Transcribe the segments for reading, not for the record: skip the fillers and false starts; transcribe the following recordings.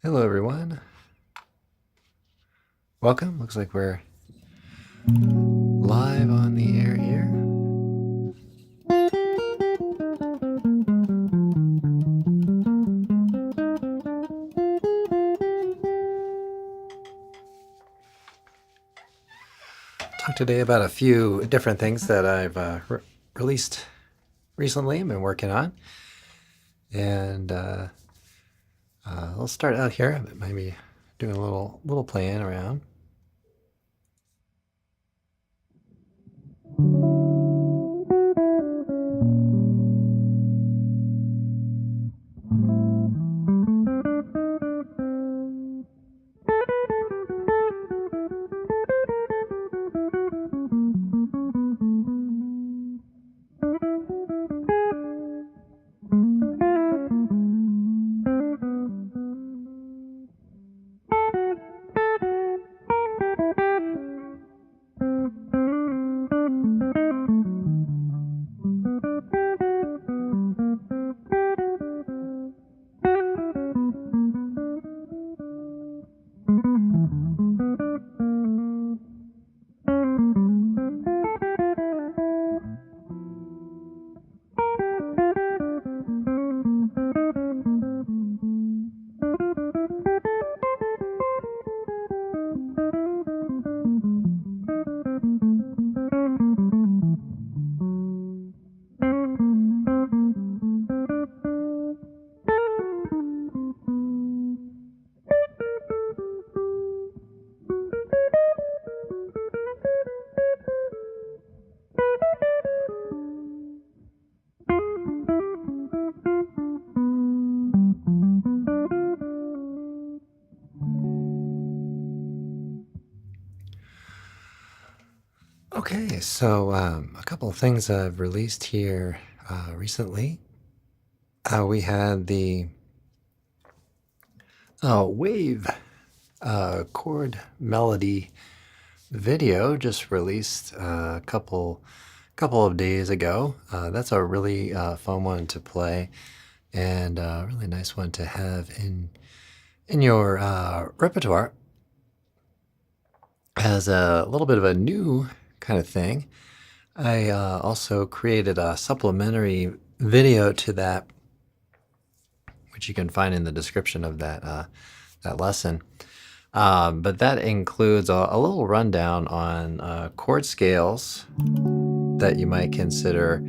Hello, everyone. Welcome. Looks like we're live on the air here. Talk today about a few different things that I've released recently and been working on. And I'll start out here. Maybe doing a little playing around. Okay, so a couple of things I've released here recently. We had the wave chord melody video just released a couple of days ago. That's a really fun one to play and a really nice one to have in your repertoire as a little bit of a new kind of thing. I also created a supplementary video to that, which you can find in the description of that lesson. But that includes a little rundown on chord scales that you might consider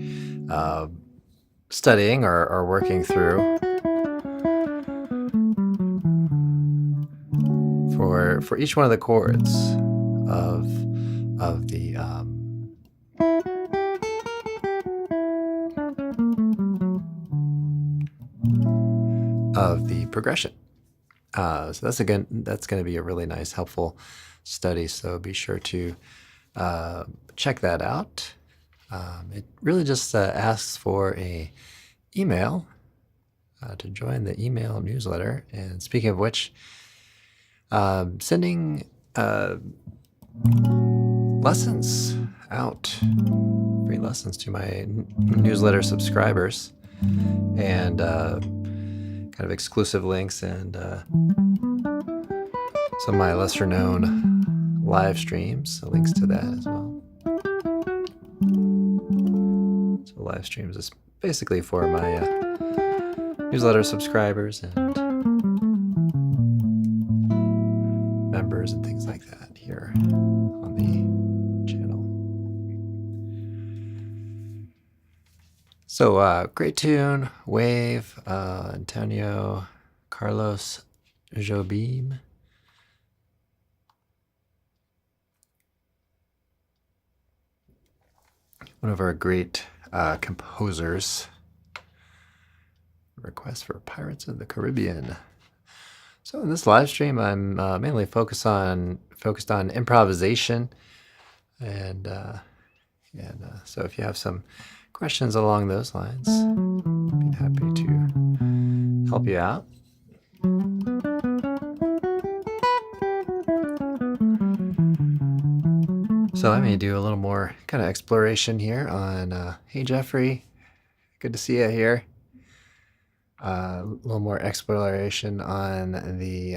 studying or working through for each one of the chords of the progression. So that's going to be a really nice, helpful study. So be sure to check that out. It really just asks for a email to join the email newsletter. And speaking of which, sending lessons out, free lessons to my newsletter subscribers, and kind of exclusive links and some of my lesser known live streams, so links to that as well. So live streams is basically for my newsletter subscribers and members and things like that here on the channel. So great tune, Wave, Antonio Carlos Jobim. One of our great composers. Request for Pirates of the Caribbean. So in this live stream, I'm mainly focused on improvisation, and so if you have some questions along those lines, I'd be happy to help you out. So I may do a little more kind of exploration here on, hey Jeffrey, good to see you here. a little more exploration on the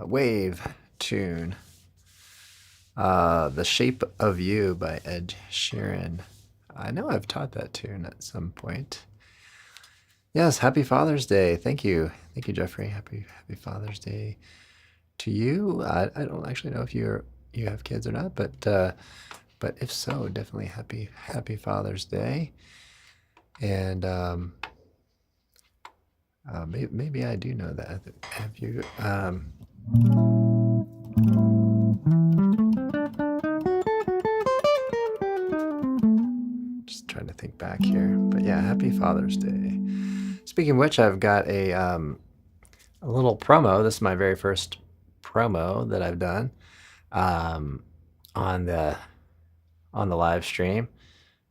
wave tune, "The Shape of You" by Ed Sheeran. I know I've taught that tune at some point. Yes, happy Father's Day. Thank you, Jeffrey. Happy Father's Day to you. I don't actually know if you have kids or not, but if so, definitely happy Father's Day. And maybe I do know that. Have you? Just trying to think back here, but yeah, happy Father's Day. Speaking of which, I've got a little promo. This is my very first promo that I've done on the live stream.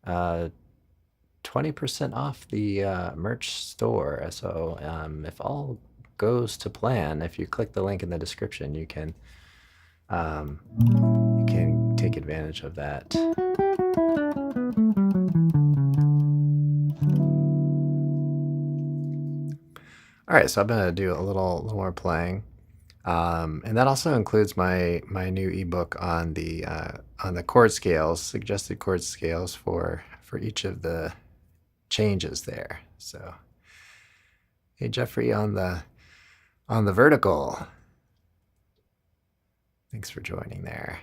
20% off the merch store. So if all goes to plan, if you click the link in the description, you can take advantage of that. All right, so I'm gonna do a little more playing, and that also includes my new ebook on the chord scales, suggested chord scales for each of the changes there. So, hey Jeffrey on the vertical, thanks for joining there.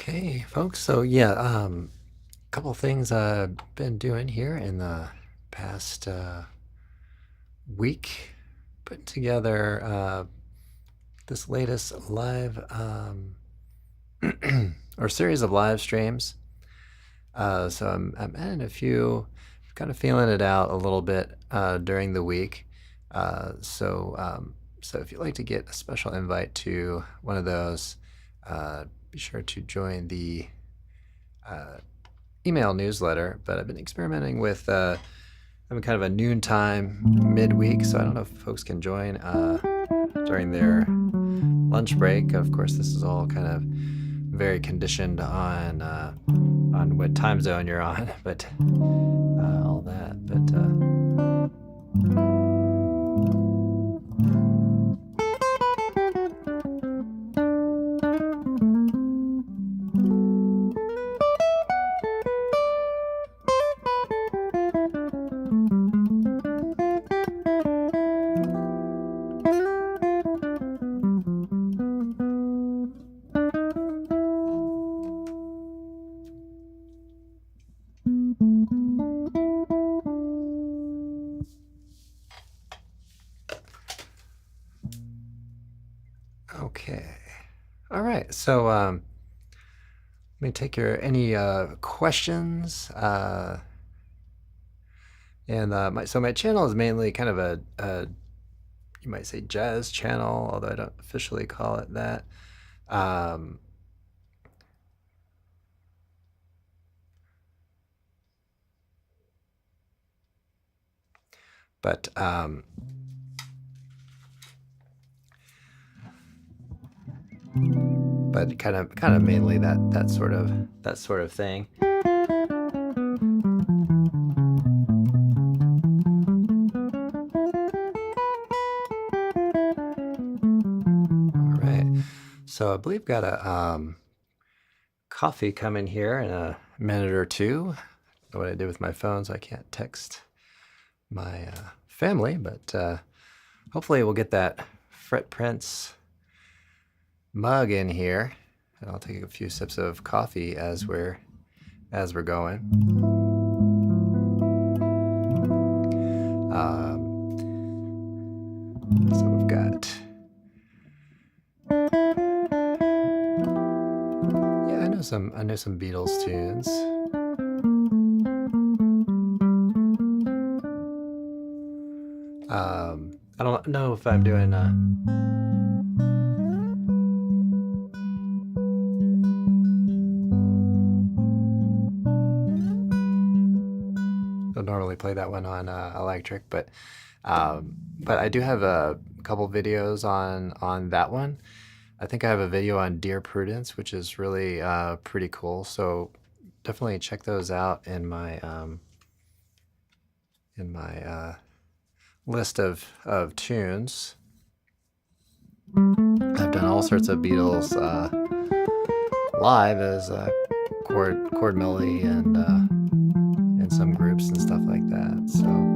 Okay, folks. So yeah, a couple things I've been doing here in the past week, putting together this latest live or series of live streams. So I'm adding a few, kind of feeling it out a little bit during the week. So if you'd like to get a special invite to one of those, be sure to join the email newsletter. But I've been experimenting with having kind of a noontime midweek, so I don't know if folks can join during their lunch break. Of course, this is all kind of very conditioned on what time zone you're on, but all that. All right, so let me take your any questions. And my channel is mainly kind of a you might say jazz channel, although I don't officially call it that. Um, but kind of mainly that sort of thing. All right, so I believe got a coffee coming here in a minute or two. I don't know what I did with my phone, so I can't text my family, but hopefully we'll get that Fret Prince mug in here, and I'll take a few sips of coffee as we're going. So we've got, yeah, I know some Beatles tunes. I don't know if I'm doing don't normally play that one on electric, but I do have a couple videos on that one. I think I have a video on Dear Prudence, which is really pretty cool. So definitely check those out in my list of tunes. I've done all sorts of Beatles live as chord melody and in some groups and stuff like that. So.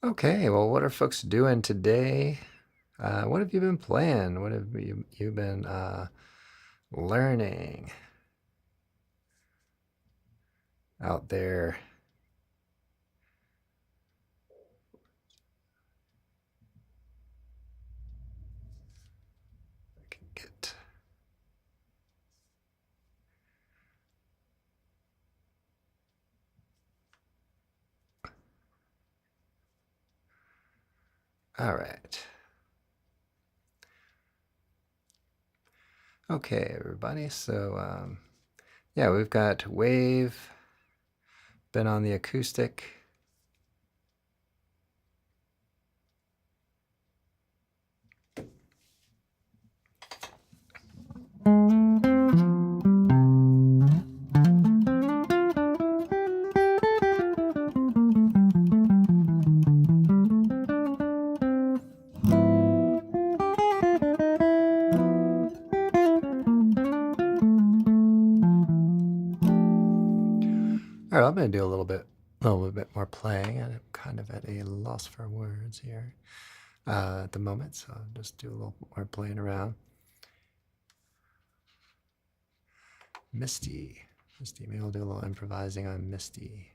Okay, well, what are folks doing today? What have you been playing? What have you been learning out there? I can get. All right. Okay, everybody. So yeah, we've got Wave, been on the acoustic. All right, I'm going to do a little bit more playing. I'm kind of at a loss for words here at the moment, so I'll just do a little more playing around. Misty. Maybe I'll do a little improvising on Misty.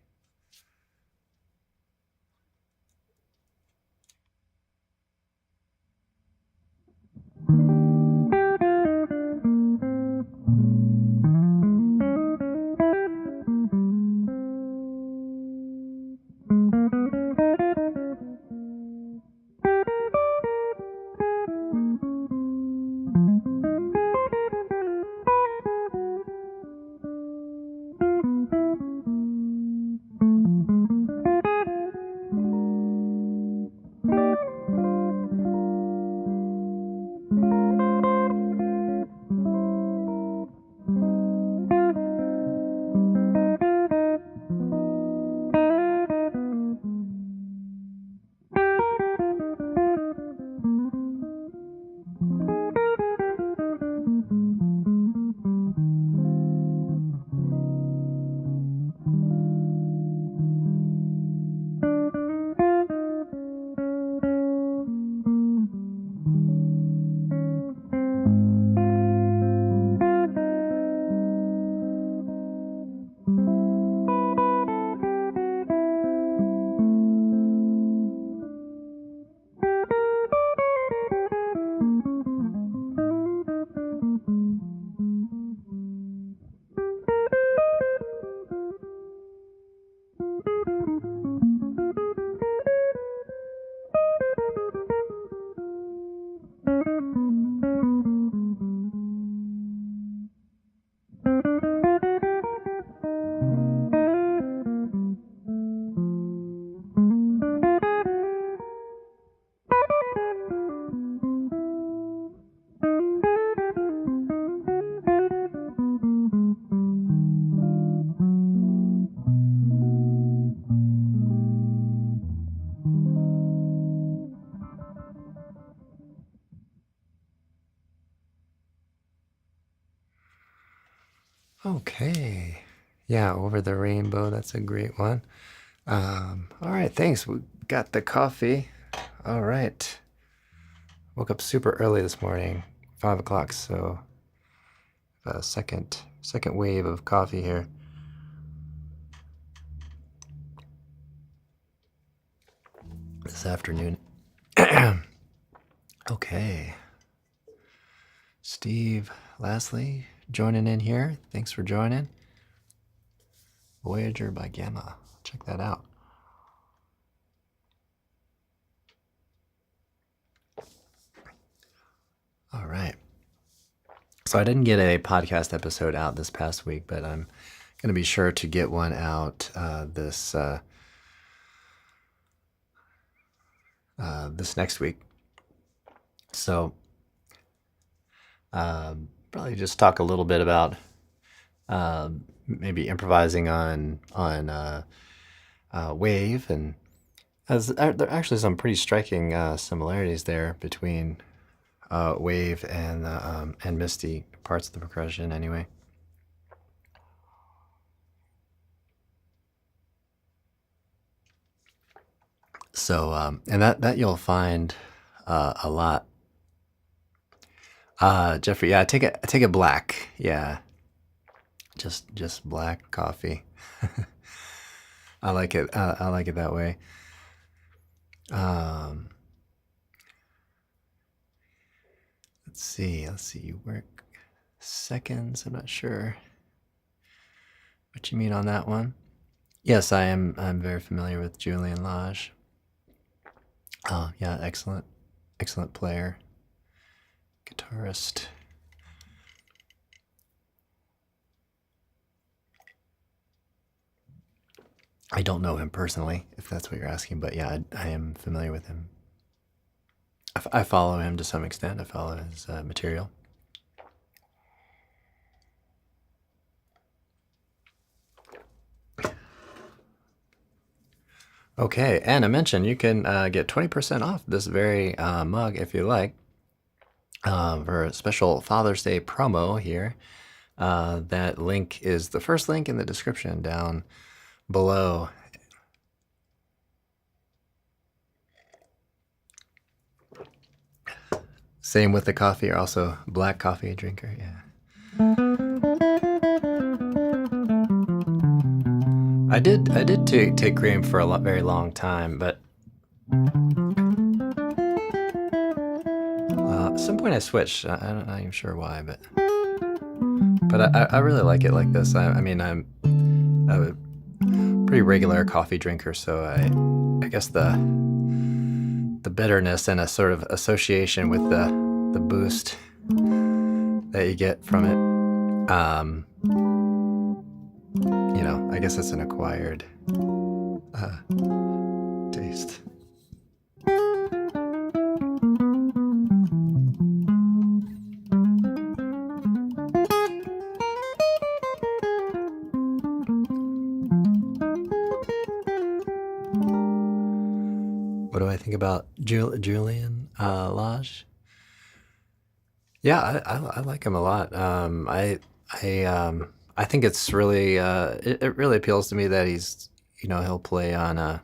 Okay. Yeah, Over the Rainbow. That's a great one. All right, thanks. We got the coffee. All right. Woke up super early this morning, 5 o'clock. So a second wave of coffee here. This afternoon. Okay. Steve Lastly joining in here. Thanks for joining. Voyager by Gamma. Check that out. All right. So I didn't get a podcast episode out this past week, but I'm going to be sure to get one out this next week. So probably just talk a little bit about maybe improvising on Wave, and there are actually some pretty striking similarities there between Wave and Misty, parts of the percussion anyway. So and that you'll find a lot. Jeffrey, yeah, take a black, yeah, just black coffee. I like it. I like it that way. Let's see. You work seconds. I'm not sure what you mean on that one. Yes, I am. I'm very familiar with Julian Lage. Yeah, excellent player, guitarist. I don't know him personally, if that's what you're asking, but yeah, I am familiar with him. I follow him to some extent. I follow his material. Okay, and I mentioned you can get 20% off this very mug if you like for a special Father's Day promo here. That link is the first link in the description down below. Same with the coffee. You're also black coffee drinker, yeah. I did take cream for a very long time, but at some point I switched. I'm not even sure why, but I really like it like this. I mean, I'm a pretty regular coffee drinker, so I guess the bitterness and a sort of association with the boost that you get from it, you know, I guess it's an acquired taste. What do I think about Julian Lage? Yeah, I like him a lot. I think it's really it really appeals to me that he's, you know, he'll play on a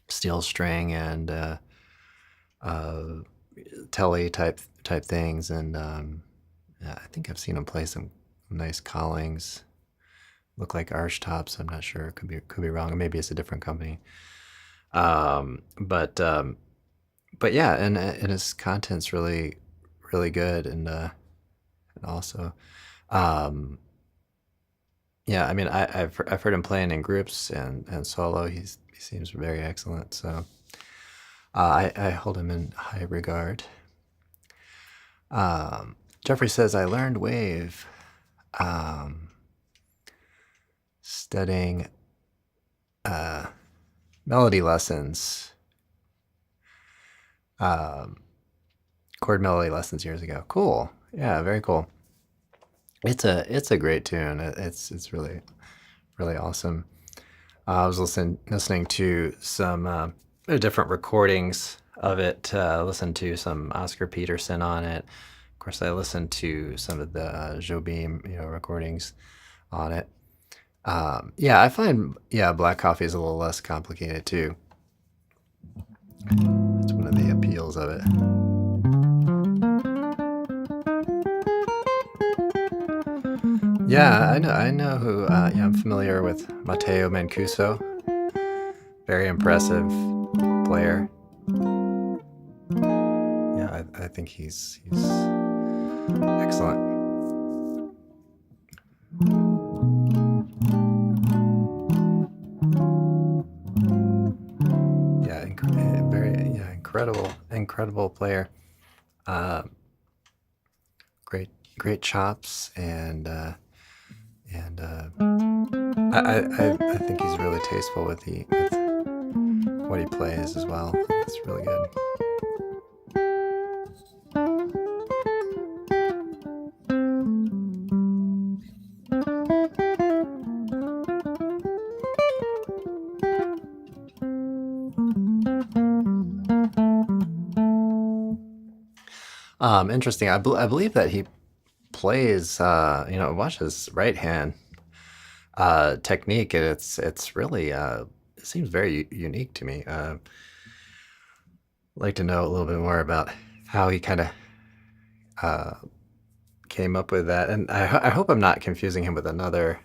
steel string and telly type things, and yeah, I think I've seen him play some nice Collings, look like arch tops. I'm not sure. Could be wrong. Maybe it's a different company. But yeah, and his content's really good, and also, yeah, I mean, I've heard him playing in groups and solo. He seems very excellent. So I hold him in high regard. Jeffrey says, I learned Wave studying melody lessons, chord melody lessons years ago. Cool. Yeah, very cool. It's a great tune. It's really awesome. I was listening to some different recordings of it. Listened to some Oscar Peterson on it. Of course, I listened to some of the Jobim, you know, recordings. on it. Yeah, I find black coffee is a little less complicated too. That's one of the appeals of it. Yeah, I know who. Yeah, I'm familiar with Matteo Mancuso. Very impressive player. Yeah, I think he's excellent. Yeah, incredible player. Great chops, and I think he's really tasteful with what he plays as well. It's really good. Interesting. I believe that he plays, watch his right hand technique, and it's really it seems very unique to me. I'd like to know a little bit more about how he kind of came up with that, and I hope I'm not confusing him with another.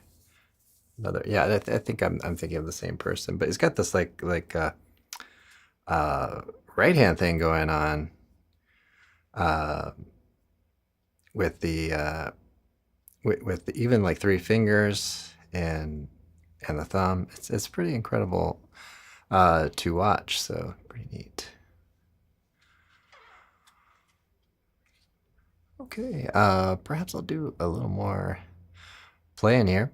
Yeah, I think I'm thinking of the same person, but he's got this like right hand thing going on with the even like three fingers and the thumb. It's pretty incredible to watch. So pretty neat. Okay, perhaps I'll do a little more playing here.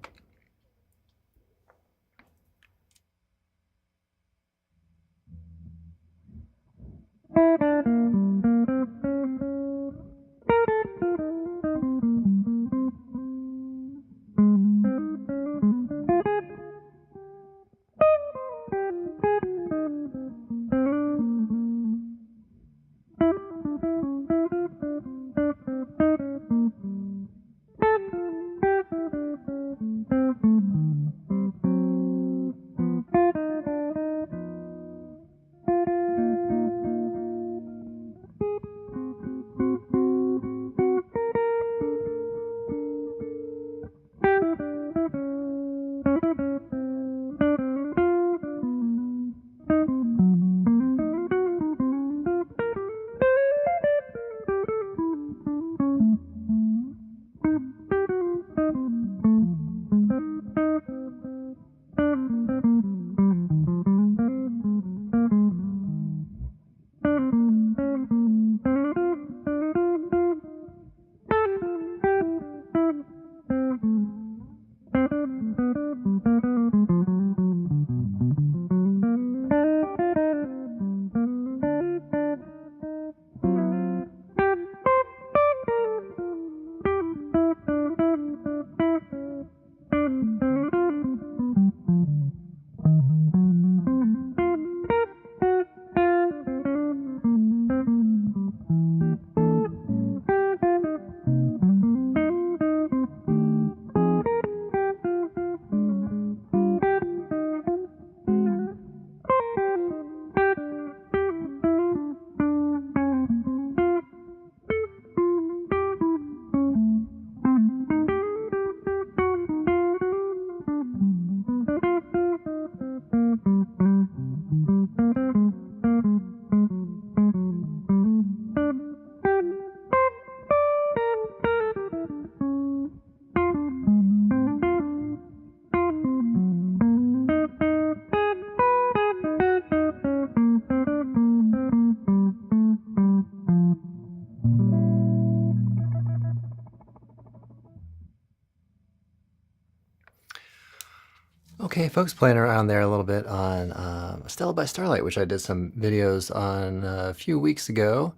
Okay, folks, playing around there a little bit on Stella by Starlight, which I did some videos on a few weeks ago,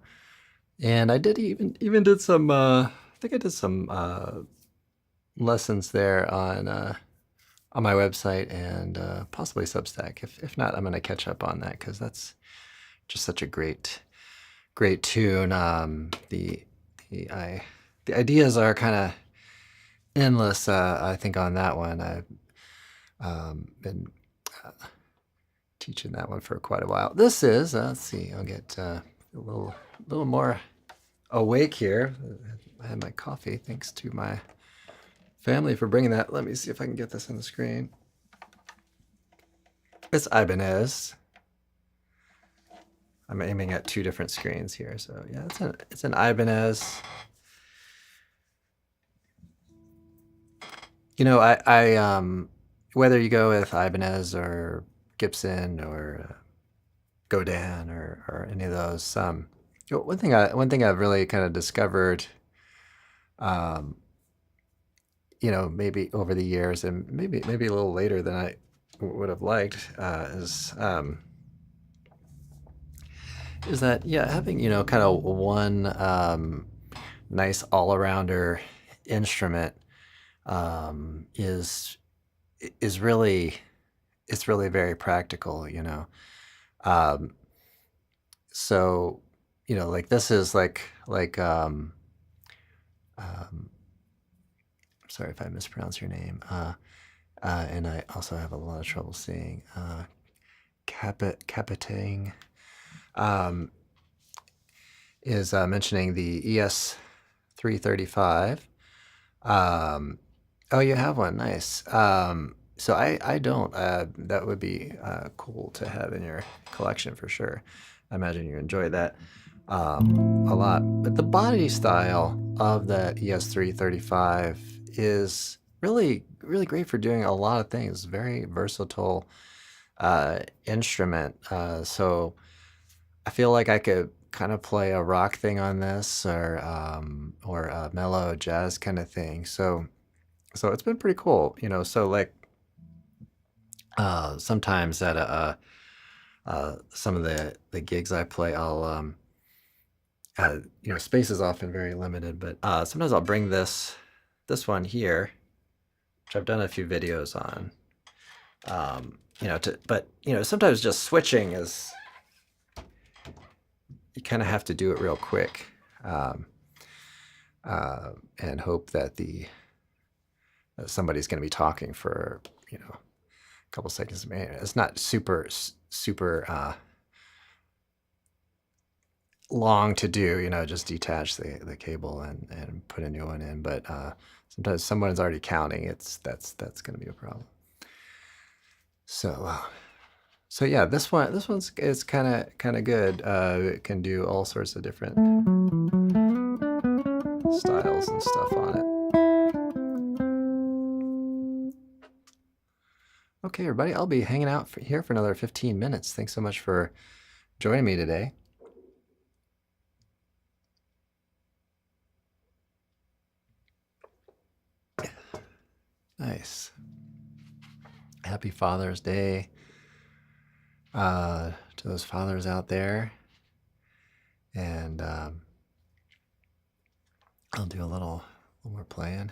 and I did even did some. I think I did some lessons there on my website and possibly Substack. If not, I'm going to catch up on that because that's just such a great tune. The ideas are kind of endless, I think, on that one. I've been teaching that one for quite a while. This is, let's see, I'll get a little more awake here. I had my coffee, thanks to my family for bringing that. Let me see if I can get this on the screen. It's Ibanez. I'm aiming at 2 different screens here, so yeah, it's an Ibanez. You know, I whether you go with Ibanez or Gibson or Godin or any of those, one thing I've really kind of discovered, you know, maybe over the years and maybe a little later than I would have liked, is that, yeah, having, you know, kind of one nice all-arounder instrument is really, it's really very practical, you know. So, you know, like this is sorry if I mispronounce your name, and I also have a lot of trouble seeing, Capitang, is mentioning the ES335. Oh, you have one, nice. So I don't. That would be cool to have in your collection for sure. I imagine you enjoy that a lot. But the body style of the ES335 is really great for doing a lot of things. Very versatile instrument. So I feel like I could kind of play a rock thing on this, or a mellow jazz kind of thing. So it's been pretty cool, you know. So like sometimes at some of the gigs I play, I'll you know, space is often very limited, but sometimes I'll bring this one here, which I've done a few videos on. You know, but you know, sometimes just switching is, you kind of have to do it real quick, and hope that somebody's going to be talking for, you know, a couple seconds. It's not super long to do, you know, just detach the cable and put a new one in. But sometimes someone's already counting. That's going to be a problem. So yeah, this one's is kind of good. It can do all sorts of different styles and stuff on it. Okay, everybody, I'll be hanging out here for another 15 minutes. Thanks so much for joining me today. Nice. Happy Father's Day to those fathers out there. And I'll do a little more playing.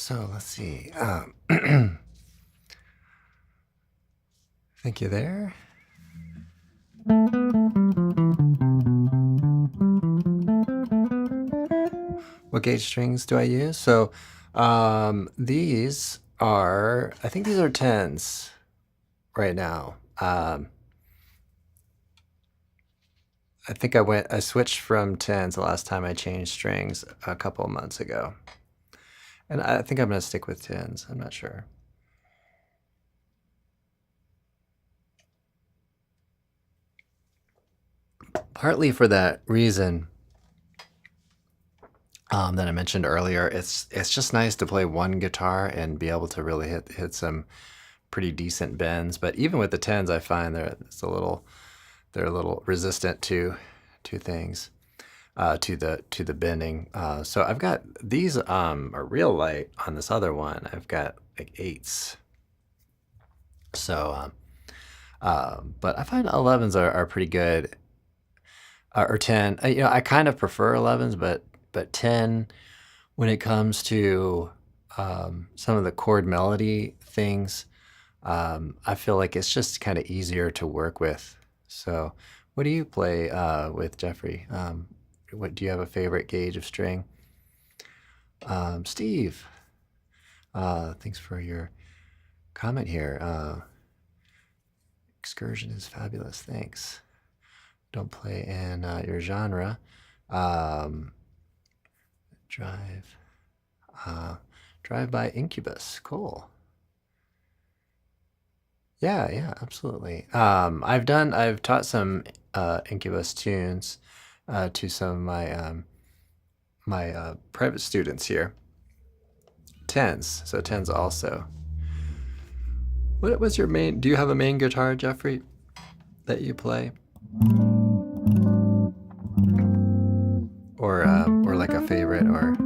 So let's see. Thank you there. What gauge strings do I use? So these are, I think these are 10s right now. I think I switched from 10s the last time I changed strings a couple of months ago. And I think I'm going to stick with 10s. I'm not sure. Partly for that reason that I mentioned earlier, it's just nice to play one guitar and be able to really hit some pretty decent bends. But even with the 10s, I find they're a little resistant to things, to the bending. So I've got these are real light on this other one. I've got like 8s. So, but I find 11s are pretty good. Or 10. I kind of prefer 11s, but 10 when it comes to some of the chord melody things, I feel like it's just kind of easier to work with. So what do you play with, Jeffrey? What do you have a favorite gauge of string? Steve, thanks for your comment here. Excursion is fabulous. Thanks. Don't play in your genre. Drive by Incubus. Cool. Yeah, absolutely. I've taught some Incubus tunes to some of my private students here. 10s, so 10s also. What was your main? Do you have a main guitar, Jeffrey, that you play? Or like a favorite, or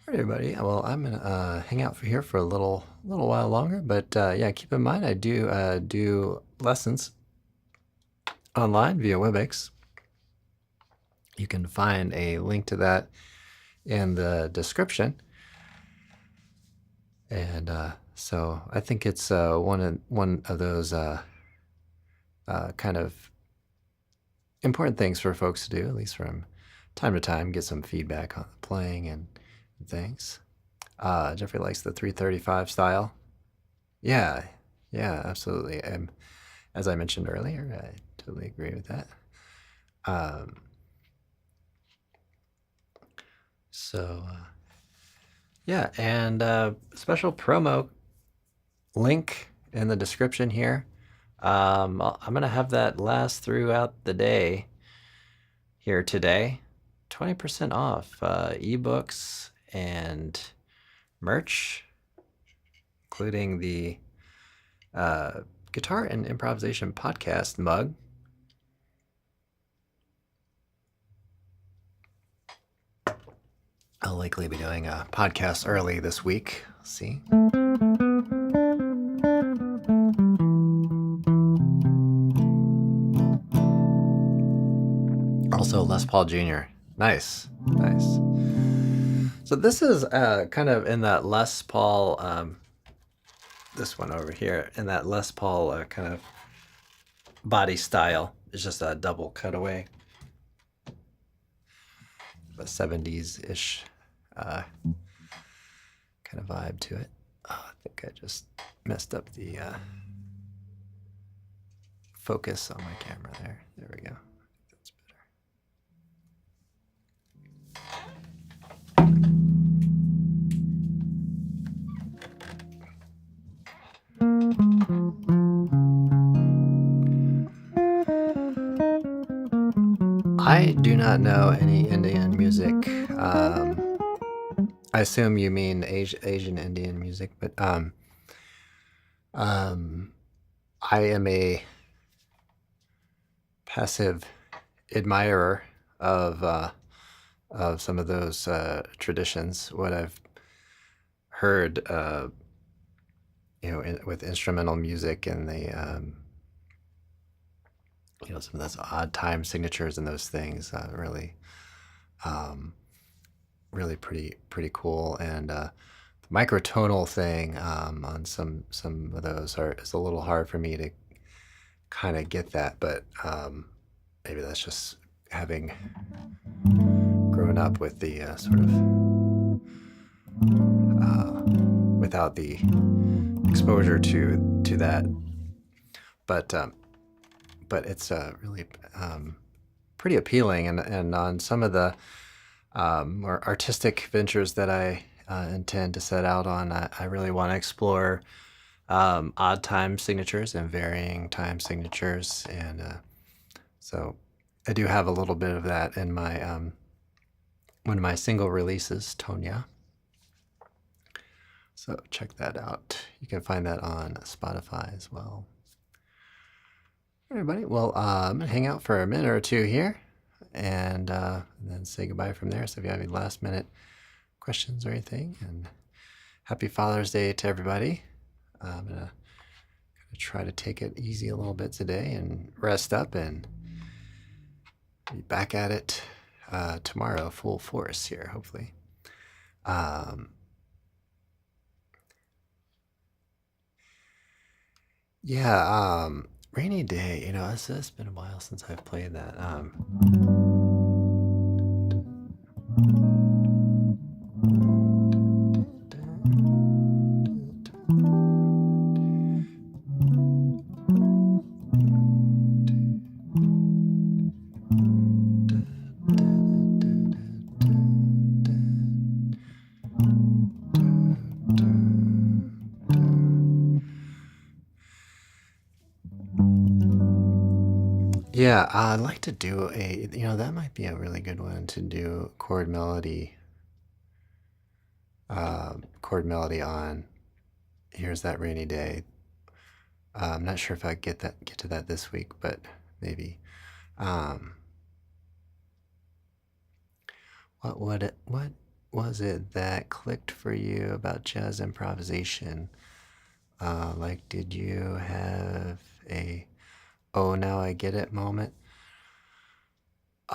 everybody. Well, I'm gonna hang out here for a little while longer, but yeah, keep in mind I do lessons online via WebEx. You can find a link to that in the description, and so I think it's one of those kind of important things for folks to do, at least from time to time, get some feedback on the playing and things. Jeffrey likes the 335 style. Yeah, absolutely. As I mentioned earlier, I totally agree with that. So yeah, and special promo link in the description here. I'm gonna have that last throughout the day here today. 20% off ebooks and merch, including the Guitar and Improvisation podcast mug. I'll likely be doing a podcast early this week. Let's see. Also, Les Paul Jr. Nice. So this is kind of in that Les Paul, this one over here, in that Les Paul kind of body style. It's just a double cutaway. A 70s-ish kind of vibe to it. Oh, I think I just messed up the focus on my camera there. There we go. That's better. I do not know any Indian music. I assume you mean Asian Indian music, but I am a passive admirer of some of those traditions. What I've heard, with instrumental music and some of those odd time signatures and those things, um, really pretty cool. And the microtonal thing on some of those is a little hard for me to kind of get that, but maybe that's just having grown up with the sort of without the exposure to that. But it's really pretty appealing, and on some of the more artistic ventures that I intend to set out on, I really want to explore odd time signatures and varying time signatures, and so I do have a little bit of that in my one of my single releases, Tonya. So check that out. You can find that on Spotify as well. Everybody, well, I'm gonna hang out for a minute or two here, and then say goodbye from there. So if you have any last minute questions or anything, and happy Father's Day to everybody. I'm gonna try to take it easy a little bit today and rest up, and be back at it tomorrow, full force here, hopefully. Yeah, Rainy Day, it's been a while since I've played that. Yeah, I'd like to do that might be a really good one to do chord melody on. Here's That Rainy Day. I'm not sure if I get to that this week, but maybe. What was it that clicked for you about jazz improvisation? Like, did you have a "oh, now I get it" moment?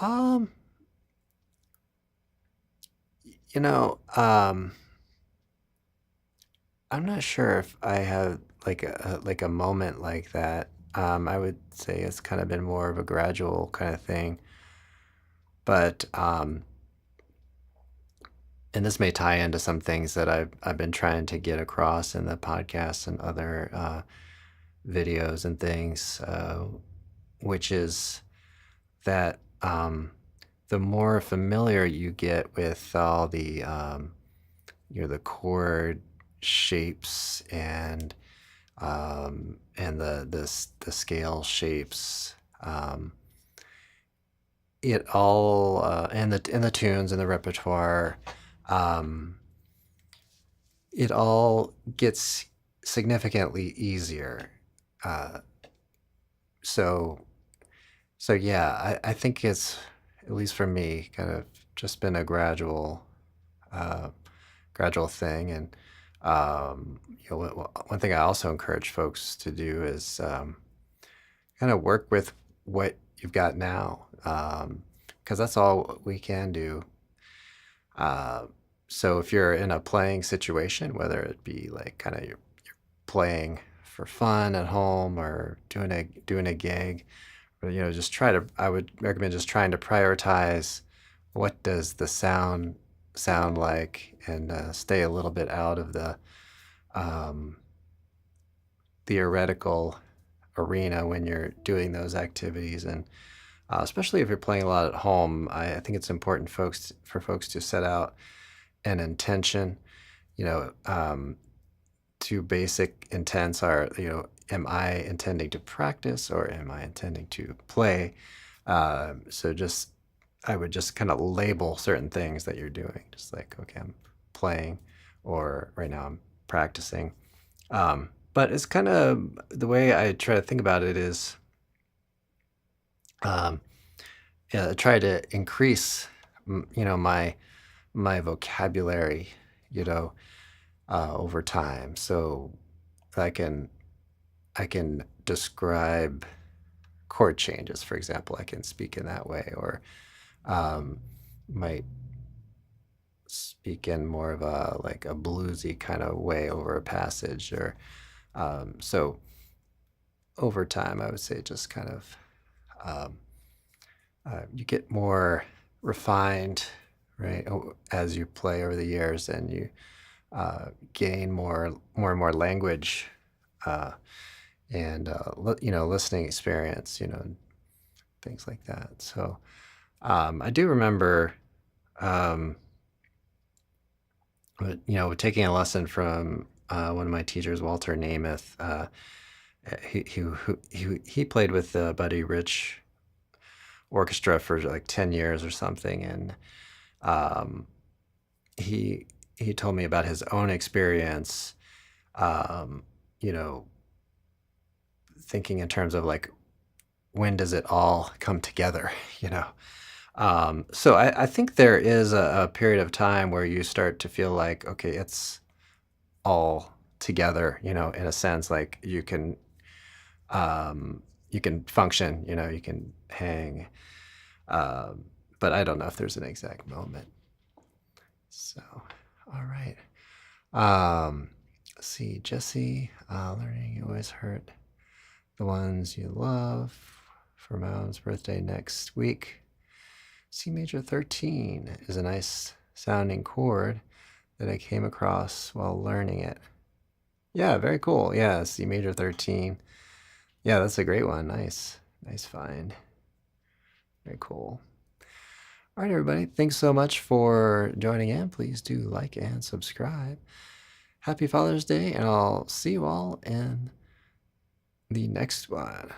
Um, you know, um, I'm not sure if I have like a moment like that. I would say it's kind of been more of a gradual kind of thing, but and this may tie into some things that I've been trying to get across in the podcast and other videos and things, which is that the more familiar you get with all the the chord shapes and the scale shapes, it all and the tunes and the repertoire, it all gets significantly easier. Uh, so yeah, I think it's, at least for me, kind of just been a gradual thing. And one thing I also encourage folks to do is kind of work with what you've got now, because that's all we can do. So if you're in a playing situation, whether it be like kind of you're playing for fun at home or doing a gig, or just I would recommend just trying to prioritize what does the sound like, and stay a little bit out of the theoretical arena when you're doing those activities. And especially if you're playing a lot at home, I think it's important for folks to set out an intention. Two basic intents are, am I intending to practice or am I intending to play? So I would just kind of label certain things that you're doing, just like, okay, I'm playing, or right now I'm practicing. But it's kind of the way I try to think about it is um, try to increase, my vocabulary, you know, over time. So I can I can describe chord changes, for example. I can speak in that way, or um, might speak in more of a like a bluesy kind of way over a passage, or so over time, I would say just kind of um, you get more refined, right, as you play over the years, and you gain more and more language, uh, and listening experience, things like that. So I do remember, um, taking a lesson from one of my teachers, Walter Namath. He played with the Buddy Rich Orchestra for like 10 years or something, and um, he he told me about his own experience, um, you know, thinking in terms of like when does it all come together, you know. So I think there is a period of time where you start to feel like, okay, it's all together, in a sense, like you can function, you can hang. Um, but I don't know if there's an exact moment. So, all right. Let's see, Jesse, learning you always hurt the ones you love for Mom's birthday next week. C major 13 is a nice sounding chord that I came across while learning it. Yeah, very cool. Yeah, C major 13. Yeah, that's a great one. Nice. Nice find. Very cool. All right, everybody. Thanks so much for joining in. Please do like and subscribe. Happy Father's Day, and I'll see you all in the next one.